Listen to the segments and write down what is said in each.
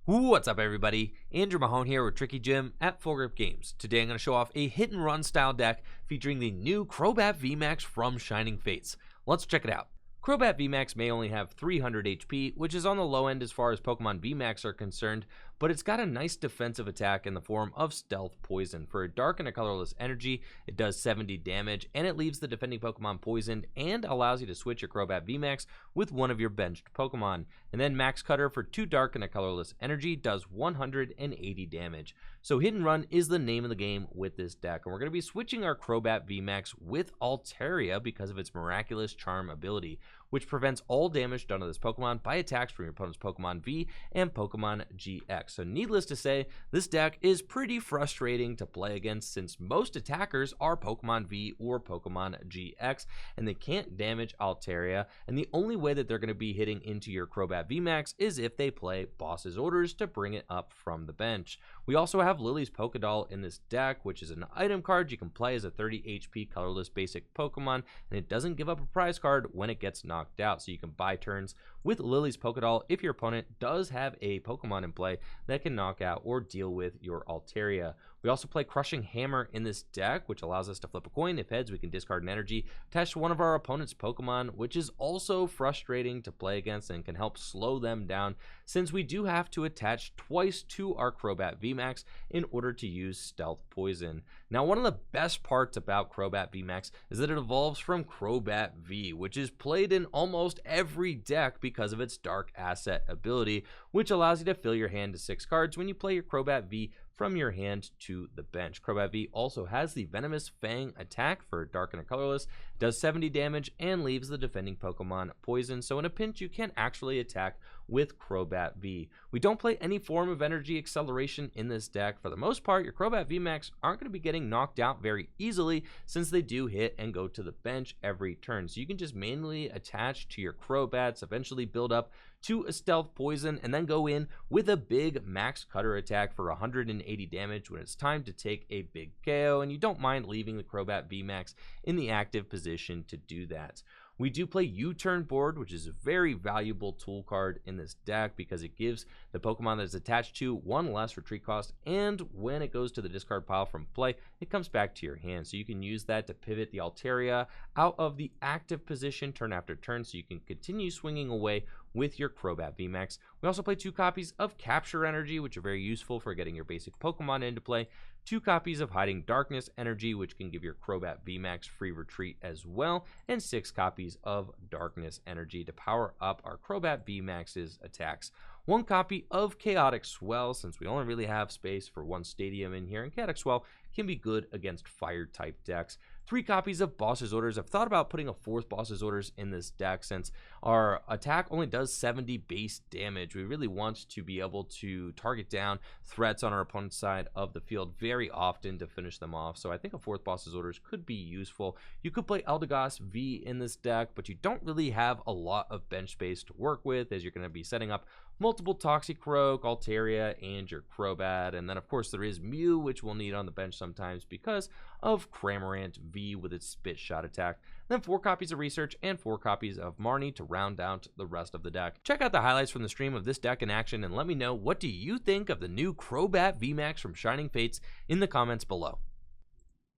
What's up, everybody? Andrew Mahone here with Tricky Jim at Full Grip Games. Today I'm going to show off a hit and run style deck featuring the new Crobat VMAX from Shining Fates. Let's check it out. Crobat VMAX may only have 300 HP, which is on the low end as far as Pokemon VMAX are concerned, but it's got a nice defensive attack in the form of Stealth Poison. For a dark and a colorless energy, it does 70 damage, and it leaves the defending Pokemon poisoned and allows you to switch your Crobat VMAX with one of your benched Pokemon. And then Max Cutter for 2 dark and a colorless energy does 180 damage. So Hit and Run is the name of the game with this deck, and we're going to be switching our Crobat VMAX with Altaria because of its Miraculous Charm ability, which prevents all damage done to this Pokemon by attacks from your opponent's Pokemon V and Pokemon GX. So needless to say, this deck is pretty frustrating to play against since most attackers are Pokemon V or Pokemon GX, and they can't damage Altaria, and the only way that they're going to be hitting into your Crobat VMAX is if they play Boss's Orders to bring it up from the bench. We also have Lillie's Pokédoll in this deck, which is an item card you can play as a 30 HP colorless basic Pokemon, and it doesn't give up a prize card when it gets knocked out, so you can buy turns with Lillie's Pokédoll if your opponent does have a Pokemon in play that can knock out or deal with your Altaria. We also play Crushing Hammer in this deck, which allows us to flip a coin. If heads, we can discard an energy attached to one of our opponent's Pokemon, which is also frustrating to play against and can help slow them down since we do have to attach twice to our Crobat VMAX in order to use Stealth Poison. Now, one of the best parts about Crobat VMAX is that it evolves from Crobat V, which is played in almost every deck because of its Dark Asset ability, which allows you to fill your hand to 6 cards when you play your Crobat V from your hand to the bench. Crobat V also has the Venomous Fang attack for dark and a colorless, does 70 damage, and leaves the defending Pokemon poisoned, so in a pinch you can actually attack with Crobat V. We don't play any form of energy acceleration in this deck. For the most part, your Crobat VMAX aren't going to be getting knocked out very easily since they do hit and go to the bench every turn. So you can just manually attach to your Crobats, eventually build up to a Stealth Poison, and then go in with a big Max Cutter attack for 180 damage when it's time to take a big KO, and you don't mind leaving the Crobat VMAX in the active position to do that. We do play U-Turn Board, which is a very valuable tool card in this deck because it gives the Pokemon that is attached to 1 less retreat cost, and when it goes to the discard pile from play, it comes back to your hand. So you can use that to pivot the Altaria out of the active position turn after turn, so you can continue swinging away with your Crobat VMAX. We also play 2 copies of Capture Energy, which are very useful for getting your basic Pokemon into play. 2 copies of Hiding Darkness Energy, which can give your Crobat VMAX free retreat as well, and 6 copies of Darkness Energy to power up our Crobat VMAX's attacks. 1 copy of Chaotic Swell, since we only really have space for 1 stadium in here, and Chaotic Swell can be good against fire-type decks. 3 copies of Boss's Orders. I've thought about putting a 4th Boss's Orders in this deck since our attack only does 70 base damage. We really want to be able to target down threats on our opponent's side of the field very often to finish them off. So I think a 4th Boss's Orders could be useful. You could play Eldegoss V in this deck, but you don't really have a lot of bench space to work with, as you're going to be setting up multiple Toxicroak, Altaria, and your Crobat. And then, of course, there is Mew, which we'll need on the bench sometimes because of Cramorant V with its Spit Shot attack. Then 4 copies of Research and 4 copies of Marnie to round out the rest of the deck. Check out the highlights from the stream of this deck in action and let me know, what do you think of the new Crobat VMAX from Shining Fates in the comments below.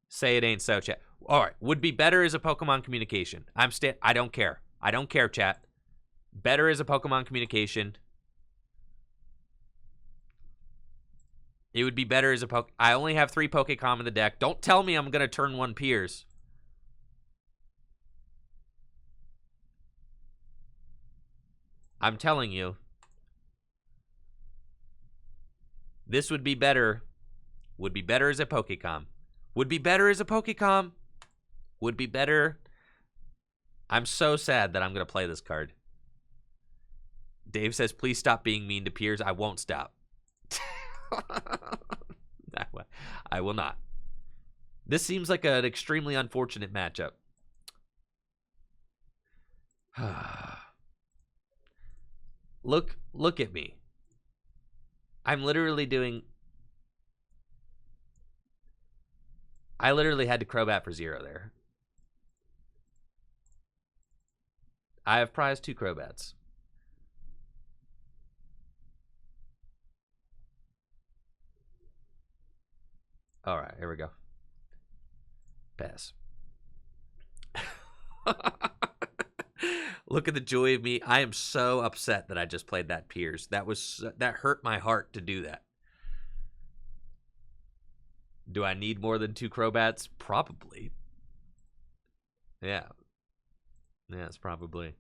Say it ain't so, chat. All right, would be better as a Pokemon Communication. I don't care. I don't care, chat. Better as a Pokemon Communication. It would be better as a I only have 3 Pokécom in the deck. Don't tell me I'm going to turn 1 Piers. I'm telling you. This would be better. Would be better as a Pokécom. Would be better as a Pokécom. Would be better. I'm so sad that I'm going to play this card. Dave says, please stop being mean to Piers. I won't stop. I will not. This seems like an extremely unfortunate matchup. Look at me. I'm literally doing... I literally had to Crobat for 0 there. I have prized 2 Crobats. Alright, here we go. Pass. Look at the joy of me. I am so upset that I just played that Piers. That hurt my heart to do that. Do I need more than 2 Crobats? Probably. Yeah. Yes, probably.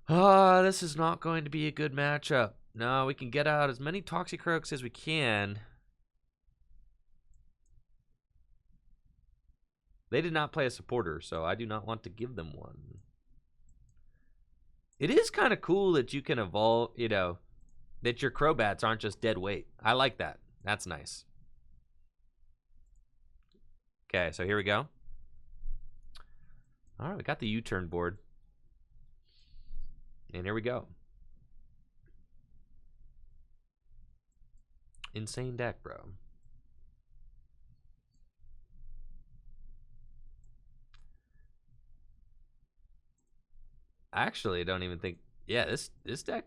This is not going to be a good matchup. No, we can get out as many Toxicroaks as we can. They did not play a supporter, so I do not want to give them one. It is kind of cool that you can evolve, you know, that your Crobats aren't just dead weight. I like that. That's nice. Okay, so here we go. All right, we got the U-Turn board. And here we go. Insane deck, bro. Actually, I don't even think... Yeah, this deck...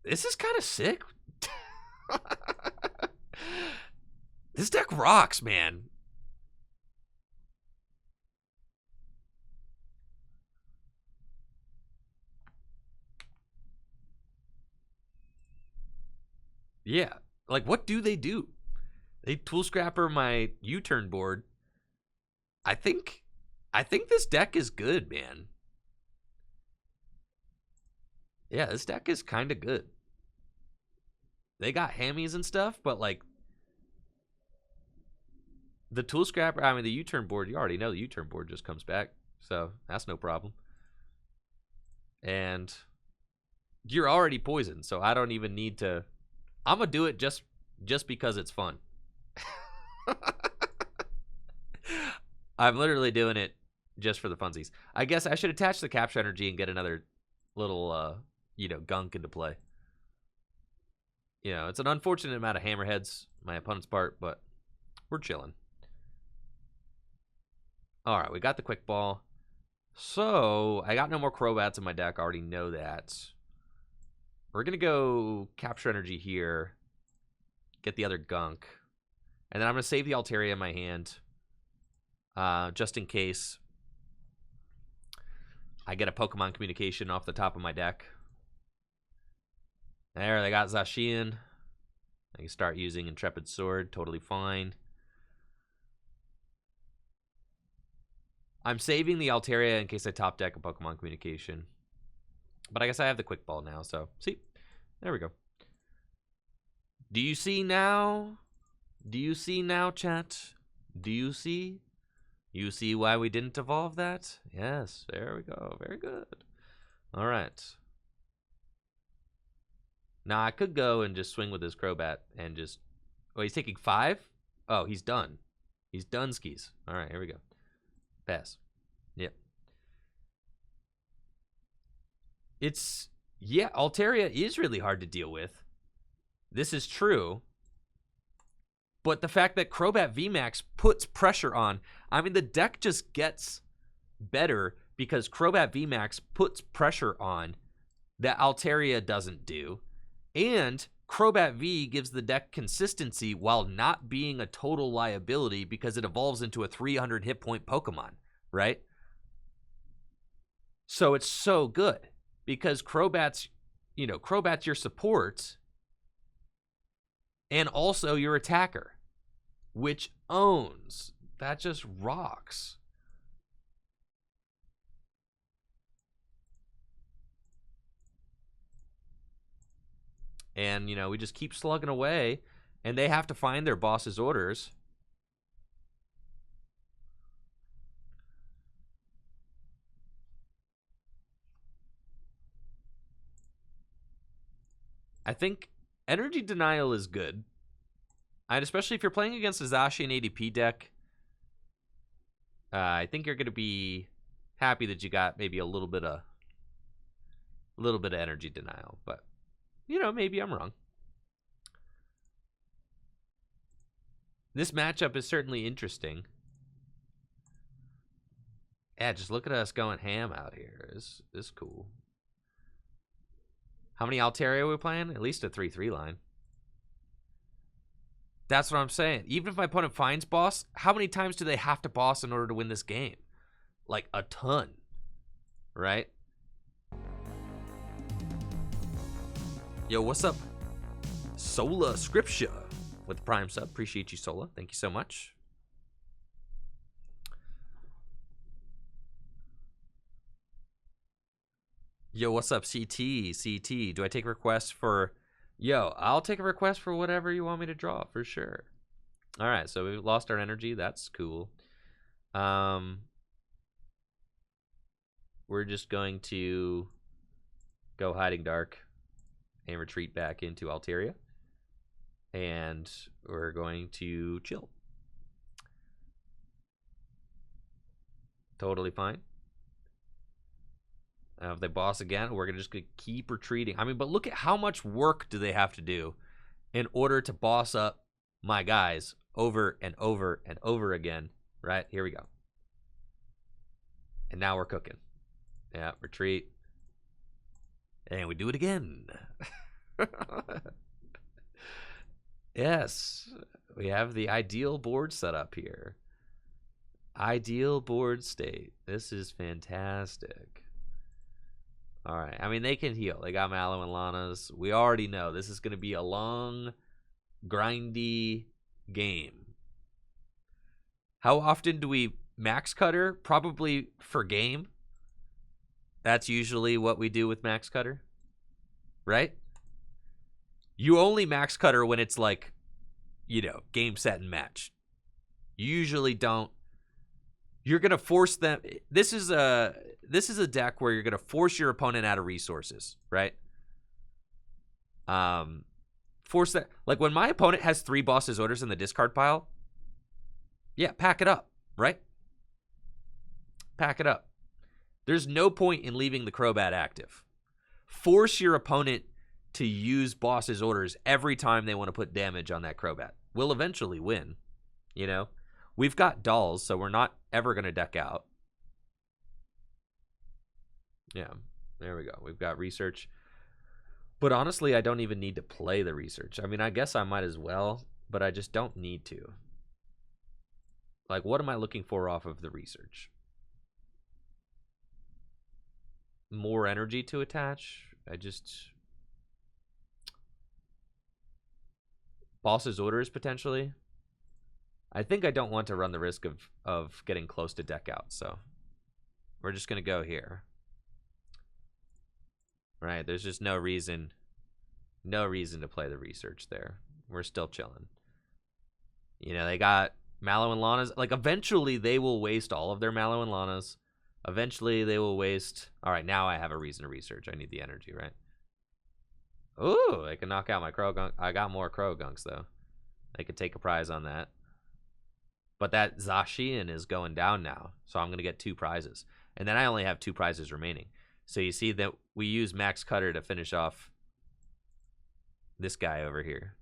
This is kind of sick. This deck rocks, man. Yeah. Like, what do? They tool scrapper my U-Turn board. I think this deck is good, man. Yeah, this deck is kind of good. They got hammies and stuff, but like the tool scrapper, I mean the U-Turn board, you already know the U-Turn board just comes back, so that's no problem. And you're already poisoned, so I don't even need to. I'm gonna do it just because it's fun. I'm literally doing it just for the funsies. I guess I should attach the Capture Energy and get another little, you know, gunk into play. You know, it's an unfortunate amount of hammerheads my opponent's part, but we're chilling. All right, we got the quick ball. So I got no more Crobats in my deck. I already know that. We're going to go Capture Energy here. Get the other gunk. And then I'm going to save the Altaria in my hand. Just in case I get a Pokemon Communication off the top of my deck. There, they got Zacian. I can start using Intrepid Sword. Totally fine. I'm saving the Altaria in case I top deck a Pokemon Communication. But I guess I have the quick ball now, so see? There we go. Do you see now? Do you see now, chat? Do you see? You see why we didn't evolve that? Yes, there we go. Very good. All right. Now, I could go and just swing with this Crobat and just... Oh, he's taking 5? Oh, he's done. He's done skis. All right, here we go. Pass. Yep. It's... Yeah, Altaria is really hard to deal with. This is true. But the fact that Crobat VMAX puts pressure on... I mean, the deck just gets better because Crobat VMAX puts pressure on that Altaria doesn't do. And Crobat V gives the deck consistency while not being a total liability because it evolves into a 300 hit point Pokemon, right? So it's so good because Crobat's, you know, Crobat's your support and also your attacker, which owns. That just rocks. And, you know, we just keep slugging away, and they have to find their boss's orders. I think Energy Denial is good. And especially if you're playing against a Zacian ADP deck, I think you're going to be happy that you got maybe a little bit of Energy Denial. But, you know, maybe I'm wrong. This matchup is certainly interesting. Yeah, just look at us going ham out here. This is cool. How many Altaria are we playing? At least a 3-3 line. That's what I'm saying. Even if my opponent finds boss, how many times do they have to boss in order to win this game? Like a ton, right? Yo, what's up? Sola Scripture with the Prime sub. Appreciate you, Sola. Thank you so much. Yo, what's up, CT? CT, do I take requests for... Yo, I'll take a request for whatever you want me to draw, for sure. All right, so we lost our energy. That's cool. We're just going to go Hiding Dark and retreat back into Altaria. And we're going to chill. Totally fine. If they boss again, we're just going to keep retreating. I mean, but look at how much work do they have to do in order to boss up my guys over and over and over again. Right? Here we go. And now we're cooking. Yeah, retreat. And we do it again. Yes, we have the ideal board set up here. Ideal board state. This is fantastic. All right. I mean, they can heal. They got Mallow and Lana's. We already know this is going to be a long, grindy game. How often do we max cutter? Probably for game. That's usually what we do with max cutter. Right? You only max cutter when it's like, you know, game, set, and match. You usually don't. You're going to force them. This is a deck where you're going to force your opponent out of resources, right? Force that. Like when my opponent has 3 boss's orders in the discard pile, yeah, pack it up, right? Pack it up. There's no point in leaving the Crobat active. Force your opponent to use boss's orders every time they want to put damage on that Crobat. We'll eventually win, you know? We've got dolls, so we're not ever going to deck out. Yeah, there we go. We've got research. But honestly, I don't even need to play the research. I mean, I guess I might as well, but I just don't need to. Like, what am I looking for off of the research? More energy to attach? Boss's orders, potentially? I think I don't want to run the risk of getting close to deck out, so we're just going to go here. Right, there's just no reason to play the research there. We're still chilling. You know, they got Mallow and Lana's. Like, eventually they will waste all of their Mallow and Lana's. Eventually they will waste... All right, now I have a reason to research. I need the energy, right? Ooh, they can knock out my Croagunk. I got more Croagunks, though. They could take a prize on that. But that Zacian is going down now, so I'm going to get 2 prizes. And then I only have 2 prizes remaining. So you see that we use Max Cutter to finish off this guy over here.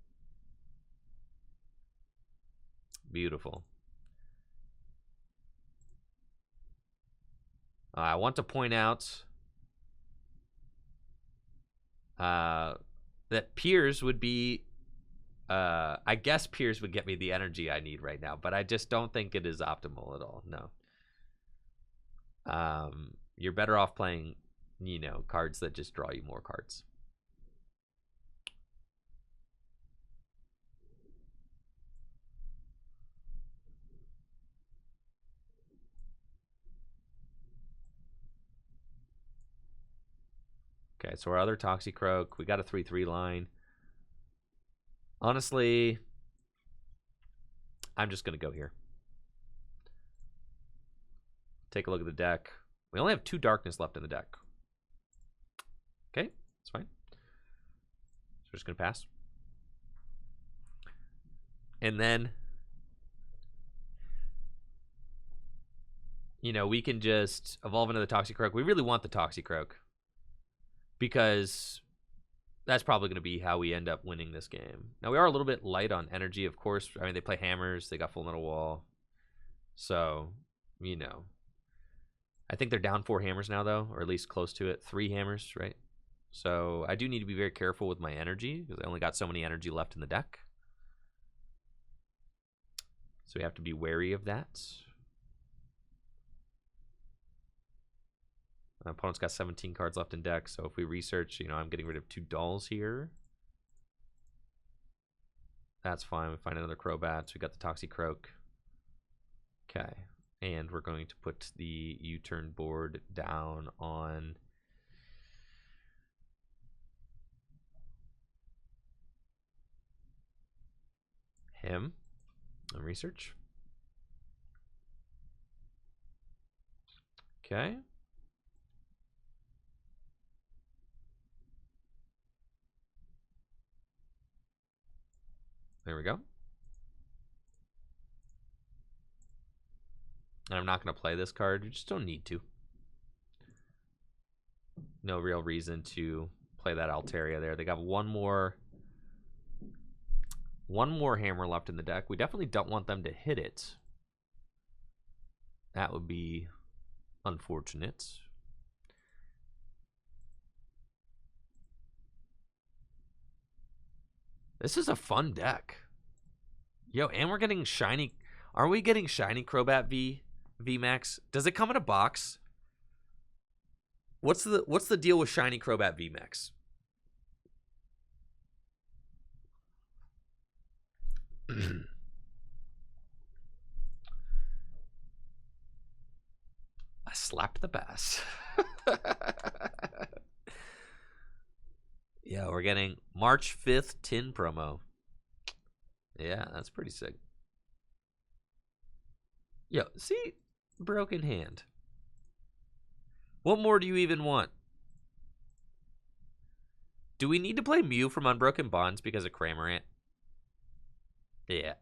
Beautiful. I want to point out that Piers would be... I guess Piers would get me the energy I need right now, but I just don't think it is optimal at all. No. You're better off playing, you know, cards that just draw you more cards. Okay, so our other Toxicroak, we got a 3/3 line. Honestly, I'm just going to go here. Take a look at the deck. We only have 2 darkness left in the deck. Okay, that's fine. So we're just going to pass. And then, you know, we can just evolve into the Toxicroak. We really want the Toxicroak because that's probably going to be how we end up winning this game. Now, we are a little bit light on energy, of course. I mean, they play hammers. They got Full Metal Wall. So, you know. I think they're down 4 hammers now, though, or at least close to it. 3 hammers, right? So, I do need to be very careful with my energy because I only got so many energy left in the deck. So we have to be wary of that. My opponent's got 17 cards left in deck, so if we research, you know, I'm getting rid of 2 dolls here. That's fine. We find another Crobat. We got the Toxicroak. Okay. And we're going to put the U-Turn Board down on him and research. Okay. There we go. I'm not going to play this card. You just don't need to. No real reason to play that Altaria there. They got one more hammer left in the deck. We definitely don't want them to hit it. That would be unfortunate. This is a fun deck. Yo, and we're getting shiny. Are we getting shiny Crobat VMAX? Does it come in a box? What's the deal with shiny Crobat VMAX? I slapped the bass. Yeah, we're getting March 5th tin promo. Yeah, that's pretty sick. Yo, see? Broken hand. What more do you even want? Do we need to play Mew from Unbroken Bonds because of Cramorant? Yeah.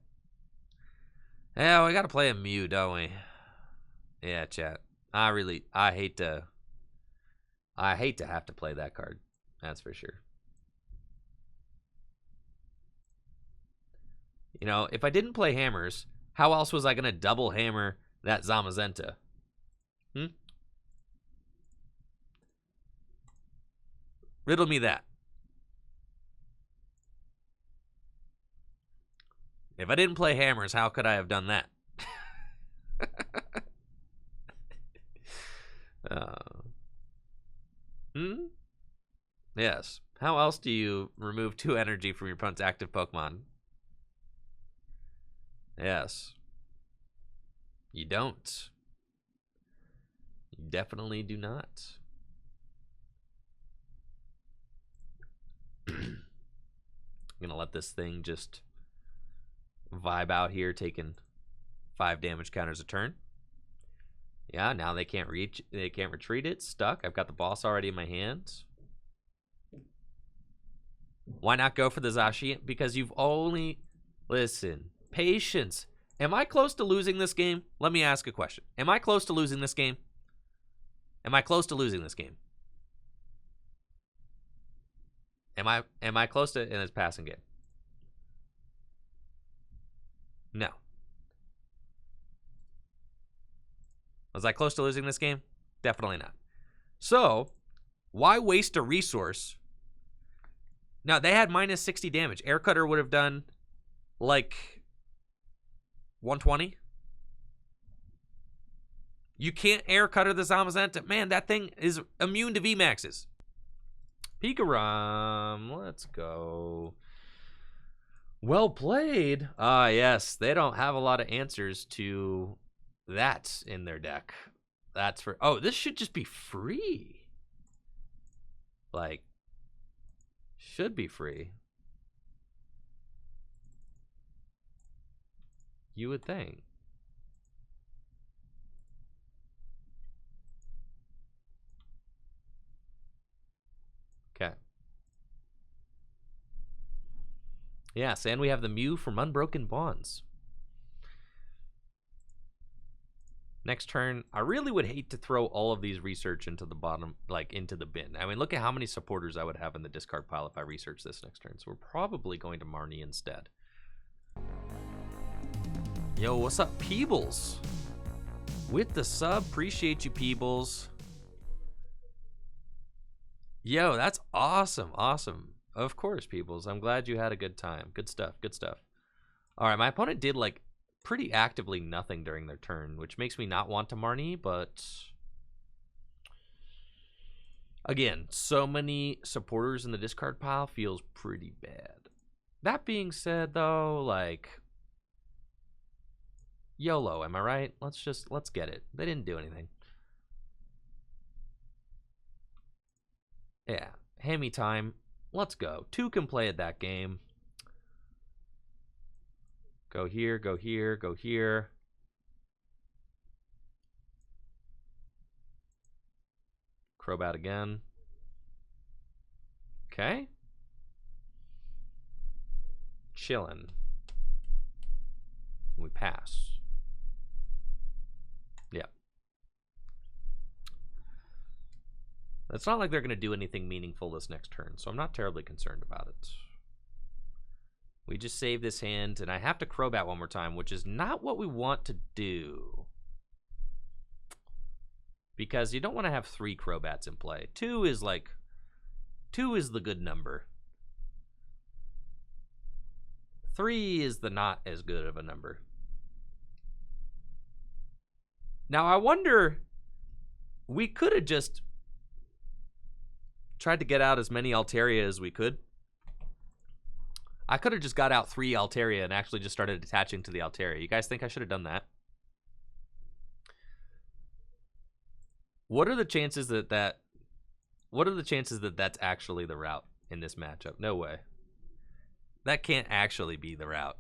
Yeah, we gotta play a Mew, don't we? Yeah, chat. I hate to have to play that card. That's for sure. You know, if I didn't play hammers, how else was I gonna double hammer that Zamazenta? Riddle me that. If I didn't play hammers, how could I have done that? Yes. How else do you remove 2 energy from your opponent's active Pokemon? Yes. You don't. You definitely do not. I'm gonna let this thing just vibe out here, taking 5 damage counters a turn. Yeah, now they can't retreat it. Stuck. I've got the boss already in my hands. Why not go for the Zacian? Because you've only... Listen. Patience. Am I close to losing this game? Let me ask a question. Am I close to losing this game? Am I close to losing this game? Am I close to in this passing game? No. Was I close to losing this game? Definitely not. So, why waste a resource? Now, they had minus 60 damage. Air Cutter would have done, like, 120. You can't Air Cutter the Zamazenta. Man, that thing is immune to VMAXs. Pikarom, let's go. Well played. Ah, yes, they don't have a lot of answers to that in their deck. That's for... Oh, this should just be free. Like, should be free. You would think. Okay. Yes, and we have the Mew from Unbroken Bonds. Next turn, I really would hate to throw all of these research into the bottom, like into the bin. I mean, look at how many supporters I would have in the discard pile if I research this next turn. So we're probably going to Marnie instead. Yo, what's up, Peebles? With the sub, appreciate you, Peebles. Yo, that's awesome, awesome. Of course, Peebles. I'm glad you had a good time. Good stuff, good stuff. All right, my opponent did like pretty actively nothing during their turn, which makes me not want to Marnie, but again, so many supporters in the discard pile feels pretty bad. That being said, though, like, YOLO, am I right? Let's get it. They didn't do anything. Yeah, hammy time. Let's go. 2 can play at that game. Go here, go here, go here. Crobat again. Okay. Chillin'. We pass. Yeah. It's not like they're going to do anything meaningful this next turn, so I'm not terribly concerned about it. We just save this hand, and I have to Crobat one more time, which is not what we want to do. Because you don't want to have 3 Crobats in play. 2 is the good number. 3 is the not as good of a number. Now, I wonder, we could have just tried to get out as many Altaria as we could. I could have just got out 3 Altaria and actually just started attaching to the Altaria. You guys think I should have done that? What are the chances that that's actually the route in this matchup? No way. That can't actually be the route.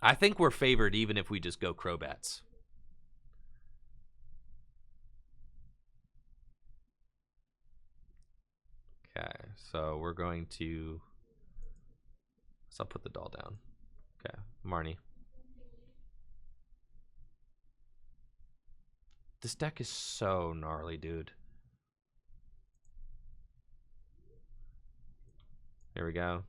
I think we're favored even if we just go Crobats. Okay, so we're going to... So I'll put the doll down. Okay, Marnie. This deck is so gnarly, dude. There we go.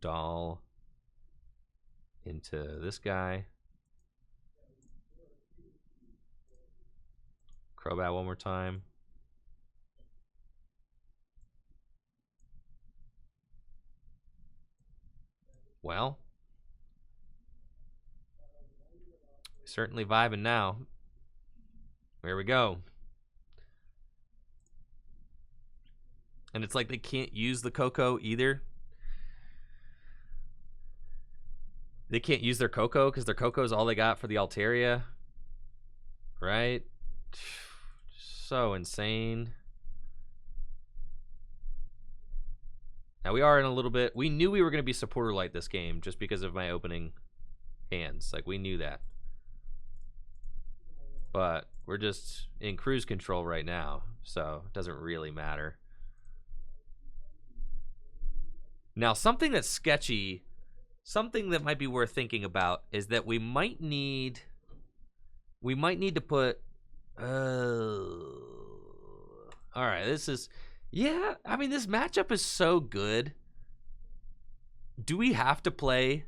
Doll into this guy. Crobat one more time. Well, certainly vibing now. There we go. And it's like they can't use the Coco either. They can't use their Coco because their Coco is all they got for the Altaria. Right? So insane. Now we are in a little bit... We knew we were going to be supporter light this game just because of my opening hands. Like, we knew that. But we're just in cruise control right now, so it doesn't really matter. Now, something that's sketchy, something that might be worth thinking about is that we might need to put... Alright, this is... Yeah, I mean, this matchup is so good. Do we have to play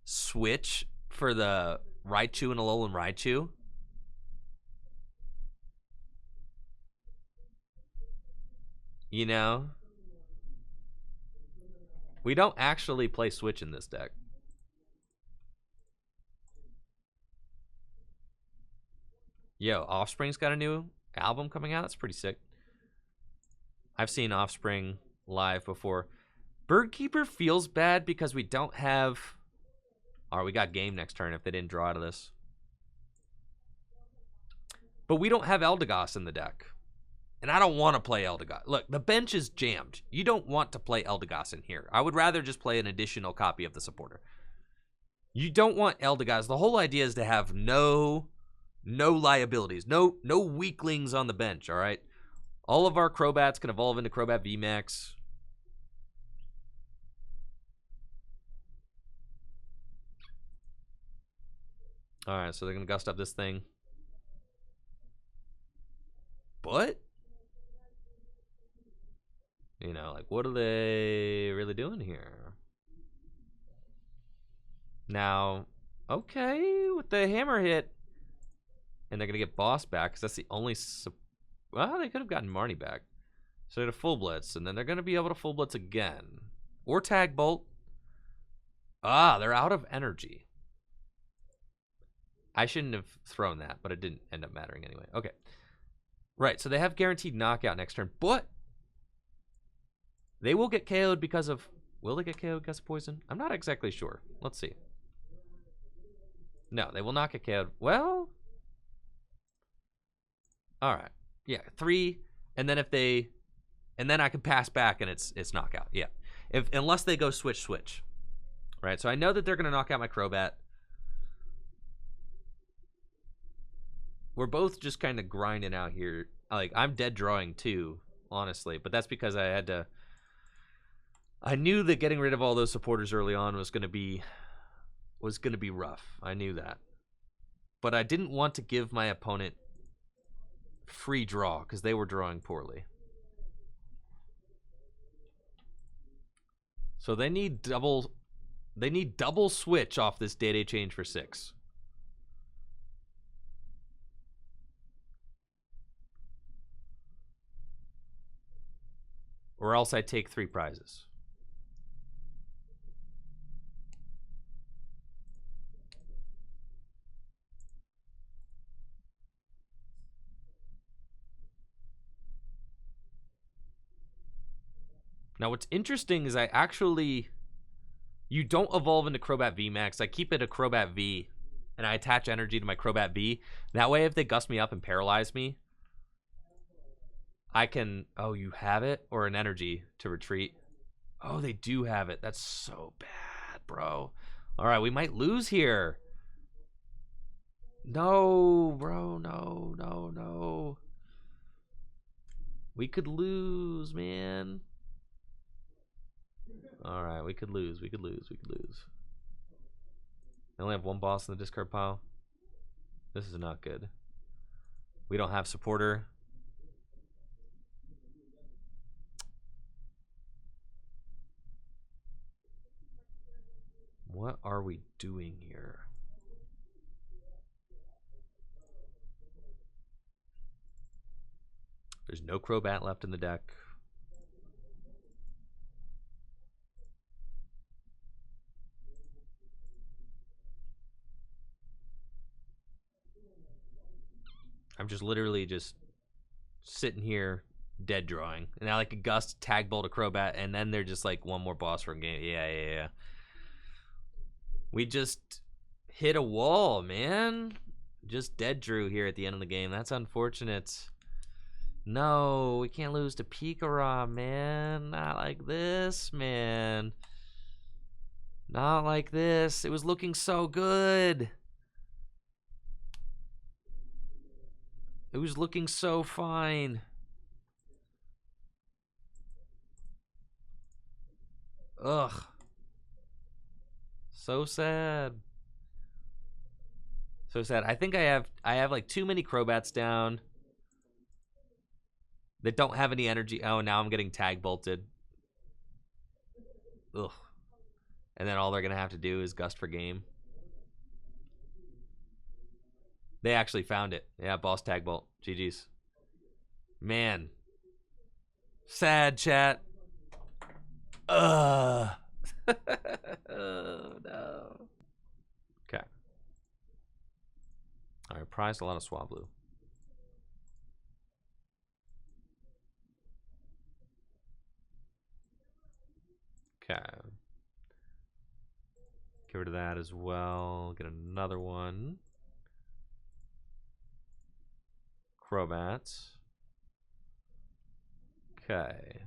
Switch for the Raichu and Alolan Raichu? You know? We don't actually play Switch in this deck. Yo, Offspring's got a new album coming out. That's pretty sick. I've seen Offspring live before. Birdkeeper feels bad because we don't have... Alright, we got game next turn if they didn't draw out of this. But we don't have Eldegoss in the deck. And I don't want to play Eldegoss. Look, the bench is jammed. You don't want to play Eldegoss in here. I would rather just play an additional copy of the supporter. You don't want Eldegoss. The whole idea is to have no liabilities. No weaklings on the bench, alright? All of our Crobats can evolve into Crobat VMAX. Alright, so they're going to gust up this thing. But, you know, like, what are they really doing here? Now, okay, with the hammer hit, And they're going to get Boss back because that's the only... Well, they could have gotten Marnie back. So they're full blitz, and then they're going to be able to full blitz again. Or tag bolt. Ah, they're out of energy. I shouldn't have thrown that, but it didn't end up mattering anyway. Okay. Right, so they have guaranteed knockout next turn, but they will get KO'd because of... Will they get KO'd because of poison? I'm not exactly sure. Let's see. No, they will not get KO'd. Well... Alright. Yeah, 3, and then if they... And then I can pass back and it's knockout. Yeah. Unless they go switch. Right, so I know that they're going to knock out my Crobat. We're both just kind of grinding out here. Like, I'm dead drawing too, honestly. But that's because I had to... I knew that getting rid of all those supporters early on was going to be rough. I knew that. But I didn't want to give my opponent free draw because they were drawing poorly. So they need double switch off this DAA change for 6. Or else I take 3 prizes. Now, what's interesting is you don't evolve into Crobat VMAX. I keep it a Crobat V, and I attach energy to my Crobat V. That way, if they gust me up and paralyze me, I can... Oh, you have it? Or an energy to retreat? Oh, they do have it. That's so bad, bro. All right, we might lose here. No, bro. No. We could lose, man. All right, we could lose. I only have 1 boss in the discard pile. This is not good. We don't have supporter. What are we doing here? There's no Crobat left in the deck. I'm just literally just sitting here dead drawing. And I like a gust, tag bolt a Crobat, and then they're just like 1 more boss for a game. Yeah. We just hit a wall, man. Just dead drew here at the end of the game. That's unfortunate. No, we can't lose to Pikarom, man. Not like this, man. Not like this. It was looking so good. It was looking so fine. Ugh. So sad. So sad. I think I have like too many Crobats down that don't have any energy. Oh, now I'm getting tag bolted. Ugh. And then all they're gonna have to do is gust for game. They actually found it. Yeah, boss tag bolt. GG's. Man. Sad, chat. Ugh. Oh, no. Okay. I prized a lot of Swablu. Okay. Get rid of that as well. Get another one. Crobats. Okay.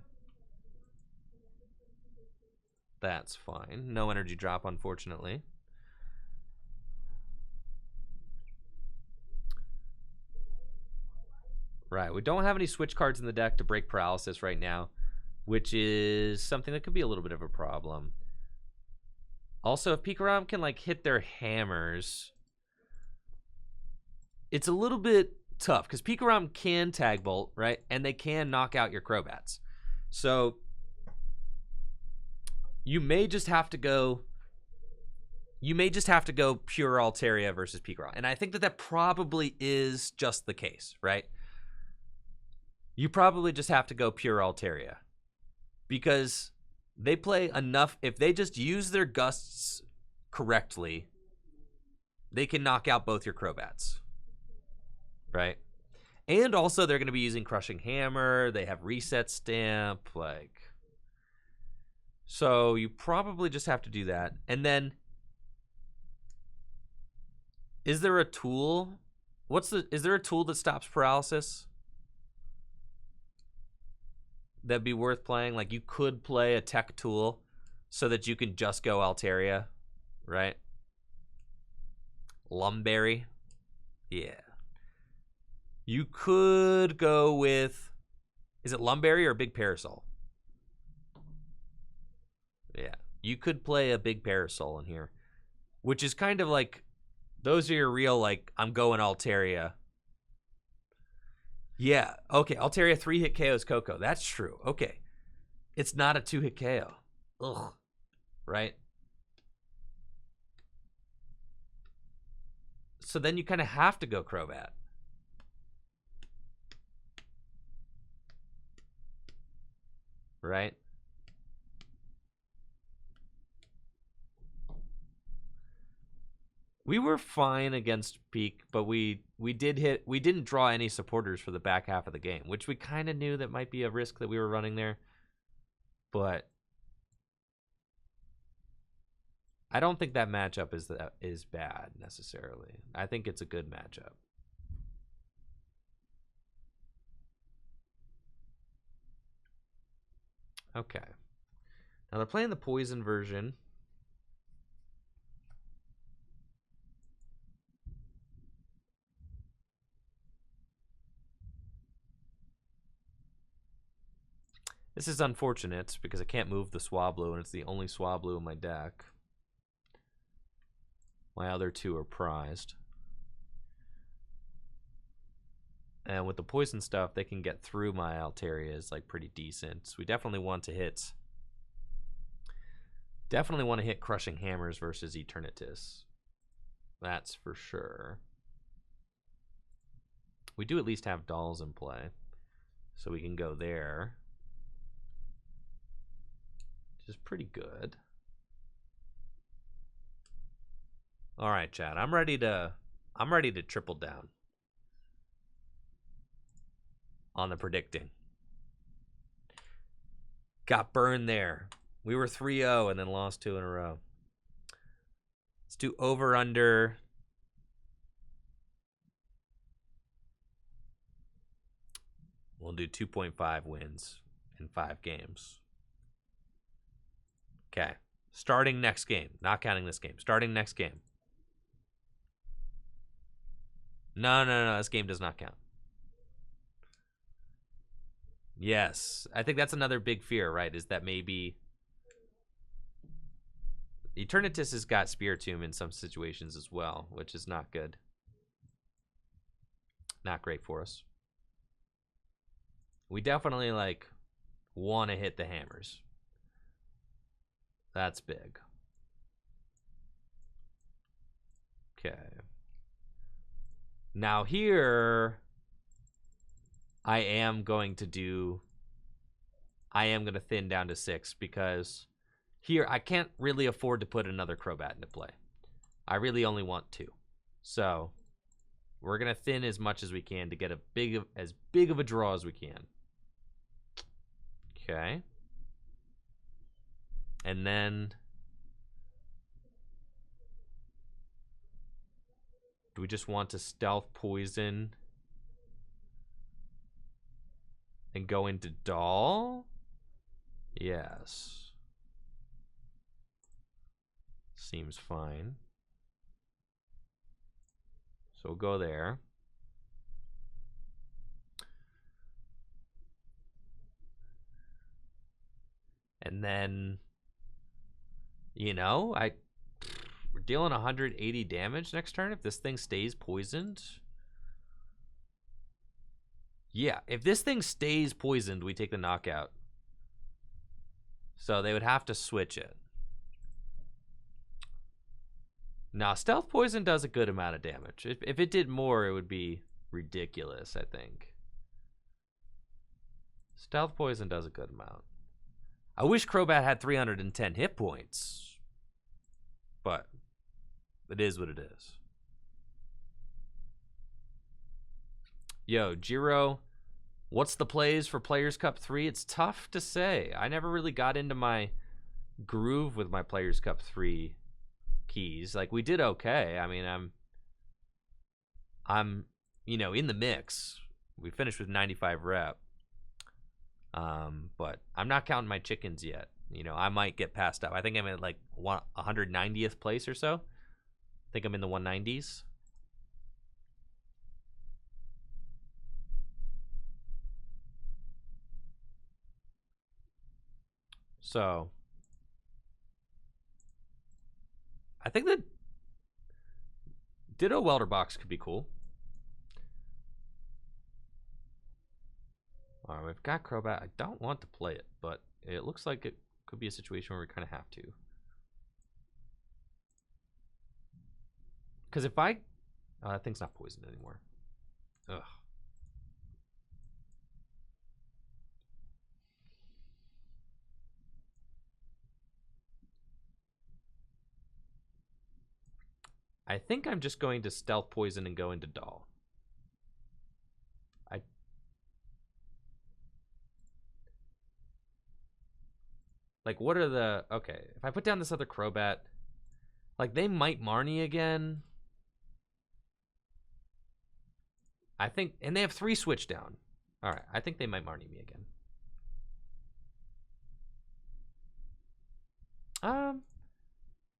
That's fine. No energy drop, unfortunately. Right, we don't have any switch cards in the deck to break paralysis right now, which is something that could be a little bit of a problem. Also, if Pikarom can like hit their hammers, it's a little bit tough because Pikarom can tag bolt, right? And they can knock out your Crobats. So you may just have to go you may just have to go pure Altaria versus Picross. And I think that probably is just the case, right? You probably just have to go pure Altaria. Because they play enough. If they just use their gusts correctly, they can knock out both your Crobats. Right? And also they're going to be using Crushing Hammer. They have Reset Stamp. So you probably just have to do that. And then, is there a tool? Is there a tool that stops paralysis? That'd be worth playing. Like, you could play a tech tool so that you can just go Altaria, right? Lumberry. Yeah. You could go with, is it Lumberry or Big Parasol? Yeah. You could play a Big Parasol in here, which is kind of like, those are your real, like, I'm going Altaria. Yeah, okay, Altaria 3-hit KOs Coco. That's true. Okay. It's not a 2-hit KO. Ugh. Right? So then you kind of have to go Crobat. Right? We were fine against Peak, but we didn't draw any supporters for the back half of the game, which we kind of knew that might be a risk that we were running there. But I don't think that matchup is bad necessarily. I think it's a good matchup. Okay. Now they're playing the poison version. This is unfortunate because I can't move the Swablu, and it's the only Swablu in my deck. My other two are prized. And with the poison stuff, they can get through my Altarias like pretty decent. So we definitely want to hit. Definitely want to hit Crushing Hammers versus Eternatus. That's for sure. We do at least have dolls in play, so we can go there. Which is pretty good. All right, chat. I'm ready to triple down on the predicting. Got burned there. We were 3-0 and then lost 2 in a row. Let's do over under. We'll do 2.5 wins in 5 games. Okay. Starting next game. Not counting this game. Starting next game. No. This game does not count. Yes. I think that's another big fear, right? Is that maybe Eternatus has got Spiritomb in some situations as well, which is not good. Not great for us. We definitely, like, want to hit the hammers. That's big. Okay. Now here, I am going to thin down to 6 because here I can't really afford to put another Crobat into play. I really only want 2. So we're going to thin as much as we can to get as big of a draw as we can. Okay. And then, do we just want to stealth poison and go into doll? Yes. Seems fine. So we'll go there. And then, you know, we're dealing 180 damage next turn if this thing stays poisoned. Yeah, if this thing stays poisoned, we take the knockout. So they would have to switch it. Nah, Stealth Poison does a good amount of damage. If it did more, it would be ridiculous, I think. Stealth Poison does a good amount. I wish Crobat had 310 hit points. But it is what it is. Yo, Jiro, what's the plays for Players Cup 3? It's tough to say. I never really got into my groove with my Players Cup 3 keys. Like, we did okay. I mean, I'm you know, in the mix. We finished with 95 rep. But I'm not counting my chickens yet. You know, I might get passed up. I think I'm at like 190th place or so. I think I'm in the 190s. So I think that Ditto Welder Box could be cool. All right, we've got Crobat. I don't want to play it, but it looks like it could be a situation where we kind of have to. Because if I... Oh, that thing's not poisoned anymore. Ugh. I think I'm just going to Stealth Poison and go into Doll. Like, what are the... Okay, if I put down this other Crobat, like, they might Marnie again. I think... And they have 3 switch down. All right, I think they might Marnie me again.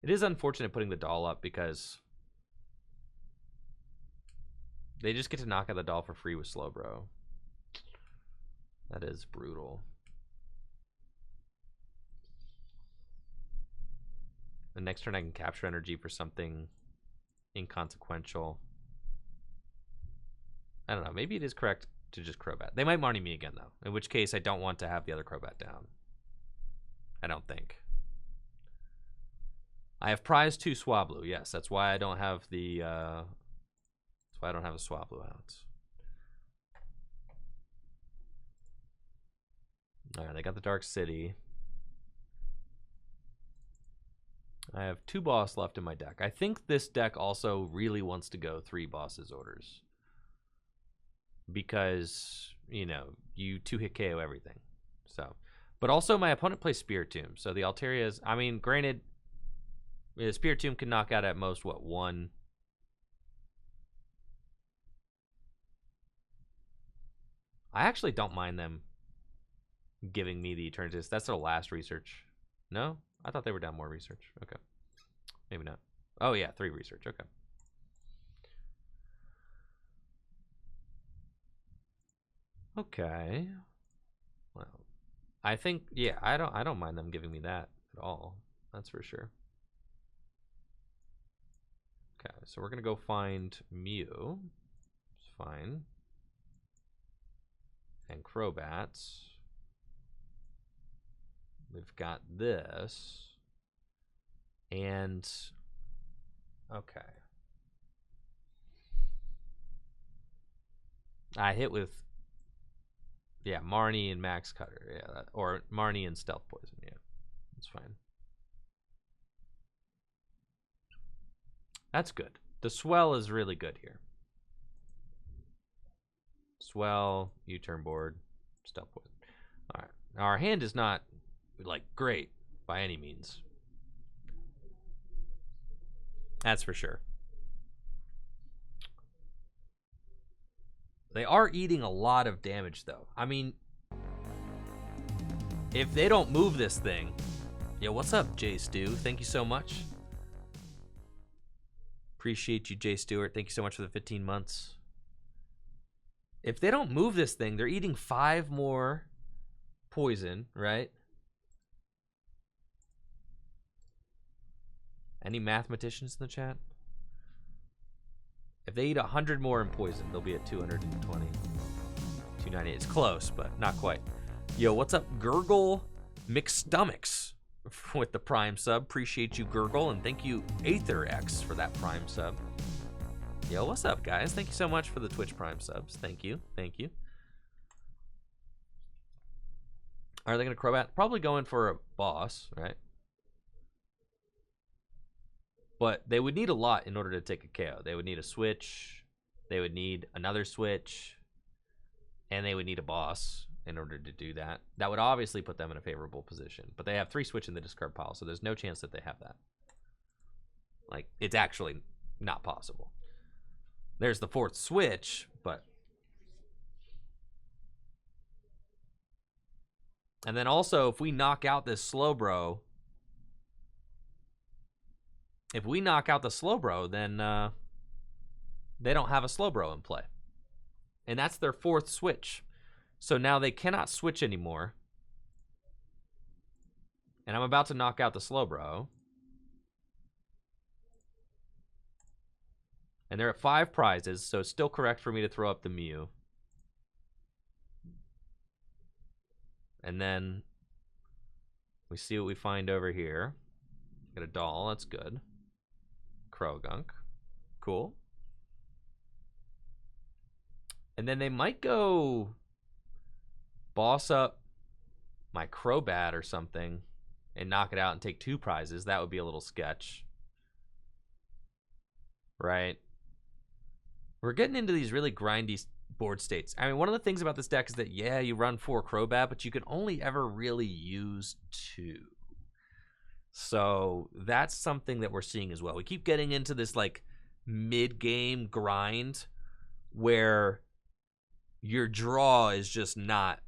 It is unfortunate putting the Doll up because they just get to knock out the Doll for free with Slowbro. That is brutal. The next turn I can capture energy for something inconsequential. I don't know. Maybe it is correct to just Crobat. They might Marnie me again, though. In which case, I don't want to have the other Crobat down. I don't think. I have prize 2 Swablu. Yes, that's why I don't have the... that's why I don't have a Swablu out. Alright, they got the Dark City. I have 2 boss left in my deck. I think this deck also really wants to go 3 bosses orders. Because, you know, you 2-hit KO everything. So, but also my opponent plays Spiritomb. So the Altaria is, I mean, granted, Spiritomb can knock out at most, what, 1? I actually don't mind them giving me the Eternatus. That's their last research. No? I thought they were down more research. Okay. Maybe not. Oh, yeah, 3 research. Okay. Okay. Well, I think, yeah, I don't mind them giving me that at all. That's for sure. Okay, so we're gonna go find Mew. It's fine. And Crobats. We've got this. And okay. I hit with, yeah, Marnie and Max Cutter, yeah, or Marnie and Stealth Poison, yeah, that's fine. That's good. The Swell is really good here. Swell, U-Turn Board, Stealth Poison. All right, now our hand is not like great by any means. That's for sure. They are eating a lot of damage, though. I mean, if they don't move this thing... Yo, what's up, Jay Stu? Thank you so much. Appreciate you, Jay Stewart. Thank you so much for the 15 months. If they don't move this thing, they're eating 5 more poison, right? Any mathematicians in the chat? If they eat 100 more in poison, they'll be at 220. 290. It's close, but not quite. Yo, what's up, Gurgle McStomachs? with the Prime sub. Appreciate you, Gurgle, and thank you, AetherX, for that Prime sub. Yo, what's up, guys? Thank you so much for the Twitch Prime subs. Thank you. Thank you. Are they going to Crobat? Probably going for a boss, right? But they would need a lot in order to take a KO. They would need a switch. They would need another switch. And they would need a boss in order to do that. That would obviously put them in a favorable position. But they have 3 switch in the discard pile, so there's no chance that they have that. Like, it's actually not possible. There's the 4th switch, but... And then also, if we knock out this Slowbro... If we knock out the Slowbro, then they don't have a Slowbro in play. And that's their 4th switch. So now they cannot switch anymore. And I'm about to knock out the Slowbro. And they're at 5 prizes, so it's still correct for me to throw up the Mew. And then we see what we find over here. Got a doll, that's good. Croagunk. Cool. And then they might go boss up my Crobat or something and knock it out and take 2 prizes. That would be a little sketch. Right? We're getting into these really grindy board states. I mean, one of the things about this deck is that, yeah, you run 4 Crobat, but you can only ever really use 2. So that's something that we're seeing as well. We keep getting into this like mid-game grind where your draw is just not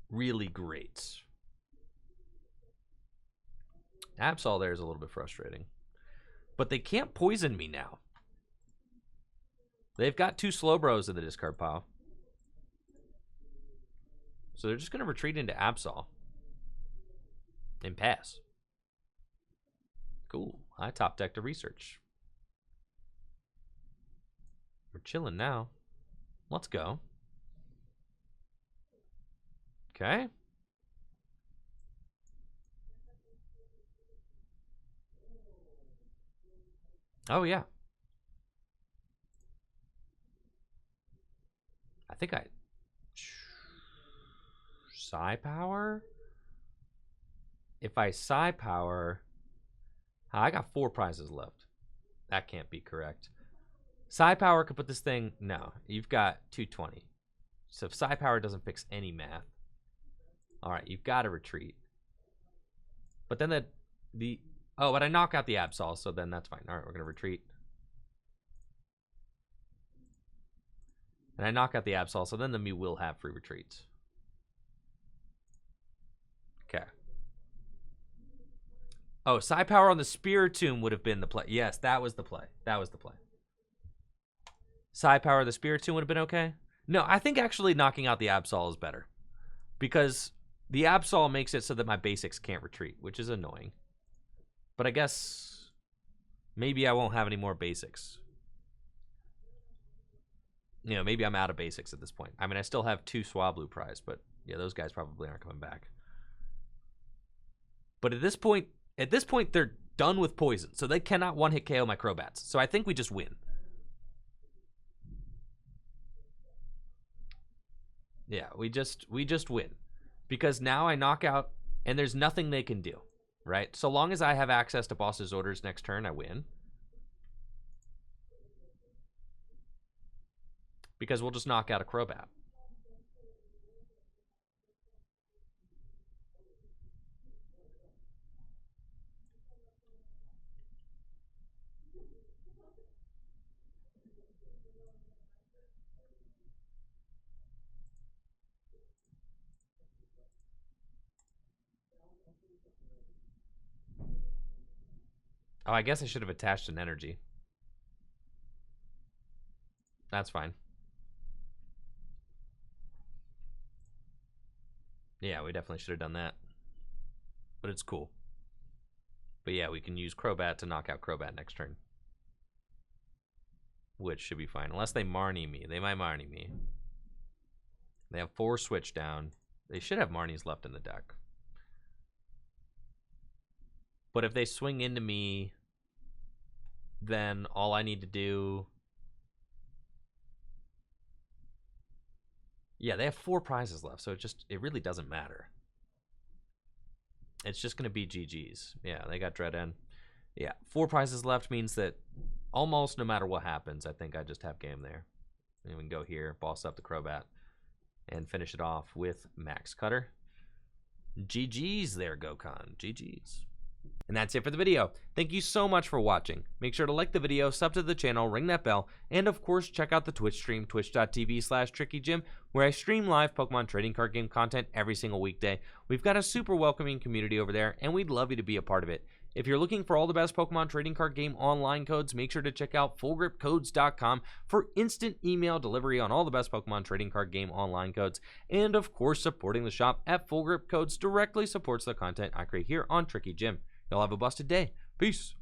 really great. Absol there is a little bit frustrating. But they can't poison me now. They've got 2 Slowbros in the discard pile. So they're just going to retreat into Absol. And pass. Cool. I top decked a research. We're chilling now. Let's go. Okay. Oh, yeah. I think I... Psi Power? If I Psi Power... I got 4 prizes left. That can't be correct. Psi Power could put this thing... No, you've got 220. So if Psi Power doesn't fix any math... Alright, you've got to retreat. But then the... Oh, but I knock out the Absol, so then that's fine. Alright, we're going to retreat. And I knock out the Absol, so then the Mew will have free retreats. Okay. Oh, Psi Power on the Spiritomb would have been the play. Yes, that was the play. That was the play. Psi Power the Spiritomb would have been okay? No, I think actually knocking out the Absol is better. Because the Absol makes it so that my basics can't retreat, which is annoying. But I guess maybe I won't have any more basics. You know, maybe I'm out of basics at this point. I mean, I still have 2 Swablu prize, but yeah, those guys probably aren't coming back. But at this point, they're done with poison, so they cannot one-hit KO my Crobats. So I think we just win. Yeah, we just win. Because now I knock out, and there's nothing they can do. Right? So long as I have access to boss's orders next turn, I win. Because we'll just knock out a Crobat. Oh, I guess I should have attached an energy. That's fine. Yeah, we definitely should have done that. But it's cool. But yeah, we can use Crobat to knock out Crobat next turn. Which should be fine. Unless they Marnie me. They might Marnie me. They have 4 switch down. They should have Marnies left in the deck. But if they swing into me, then all I need to do... Yeah, they have 4 prizes left, so it really doesn't matter. It's just going to be GG's. Yeah, they got Dread End. Yeah, 4 prizes left means that almost no matter what happens, I think I just have game there. And we can go here, boss up the Crobat, and finish it off with Max Cutter. GG's there, Gokhan. GG's. And that's it for the video. Thank you so much for watching. Make sure to like the video, sub to the channel, ring that bell, and of course check out the Twitch stream, twitch.tv/TrickyJim, where I stream live Pokemon trading card game content every single weekday. We've got a super welcoming community over there, and we'd love you to be a part of it. If you're looking for all the best Pokemon trading card game online codes, make sure to check out fullgripcodes.com for instant email delivery on all the best Pokemon trading card game online codes. And of course, supporting the shop at Full Grip Codes directly supports the content I create here on Tricky Jim. Y'all have a busted day. Peace.